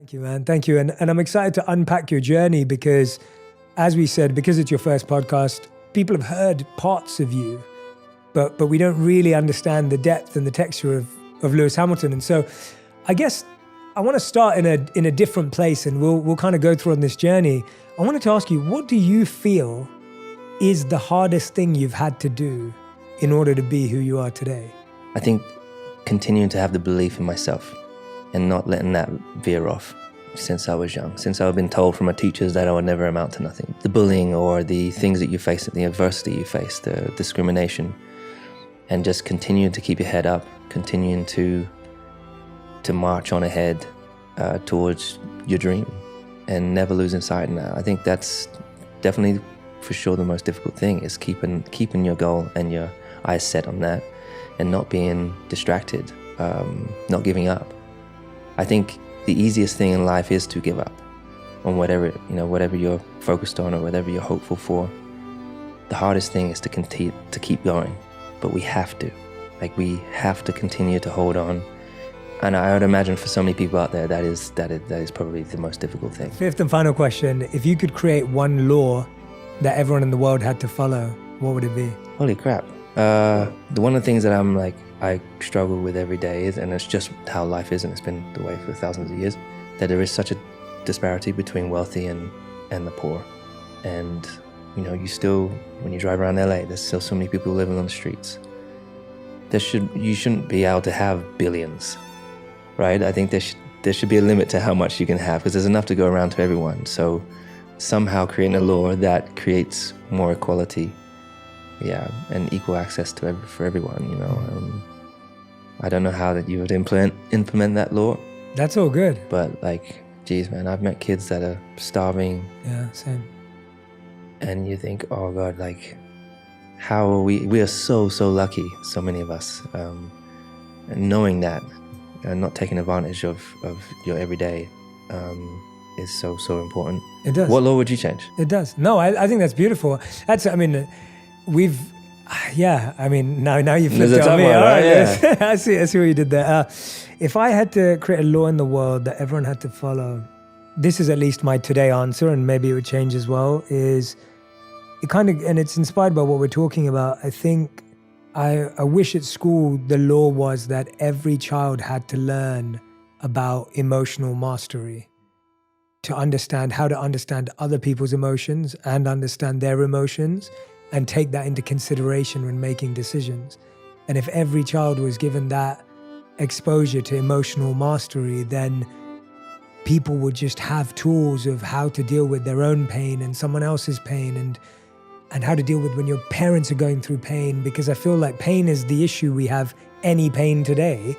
Thank you, man. Thank you. And I'm excited to unpack your journey because, as we said, because it's your first podcast, people have heard parts of you, but we don't really understand the depth and the texture of Lewis Hamilton. And so I guess I want to start in a different place, and we'll kind of go through on this journey. I wanted to ask you, what do you feel is the hardest thing you've had to do in order to be who you are today? I think continuing to have the belief in myself and not letting that veer off since I was young, since I've been told from my teachers that I would never amount to nothing. The bullying or the things that you face, the adversity you face, the discrimination, and just continuing to keep your head up, continuing to march on ahead towards your dream and never losing sight in that. I think that's definitely for sure the most difficult thing, is keeping your goal and your eyes set on that and not being distracted, not giving up. I think the easiest thing in life is to give up on whatever you're focused on or whatever you're hopeful for. The hardest thing is to continue to keep going, but we have to continue to hold on. And I would imagine for so many people out there, that is probably the most difficult thing. Fifth and final question: if you could create one law that everyone in the world had to follow, what would it be? Holy crap! One of the things that I struggle with every day is, and it's just how life is, and it's been the way for thousands of years, that there is such a disparity between wealthy and the poor. And you still, when you drive around LA, there's still so many people living on the streets. You shouldn't be able to have billions, right? I think there should be a limit to how much you can have, because there's enough to go around to everyone. So somehow creating a law that creates more equality, and equal access for everyone. I don't know how that you would implement that law. That's all good. But geez, man, I've met kids that are starving. Yeah, same. And you think, oh God, how are we are so lucky, so many of us. And knowing that and not taking advantage of your everyday is so important. It does. What law would you change? It does. No, I think that's beautiful. Now you flipped it on me. All right, yeah. I see what you did there. If I had to create a law in the world that everyone had to follow, this is at least my today answer, and maybe it would change as well, is and it's inspired by what we're talking about. I think I wish at school the law was that every child had to learn about emotional mastery, to understand how to understand other people's emotions and understand their emotions, and take that into consideration when making decisions. And if every child was given that exposure to emotional mastery, then people would just have tools of how to deal with their own pain and someone else's pain, and how to deal with when your parents are going through pain, because I feel like pain is the issue. We have any pain today,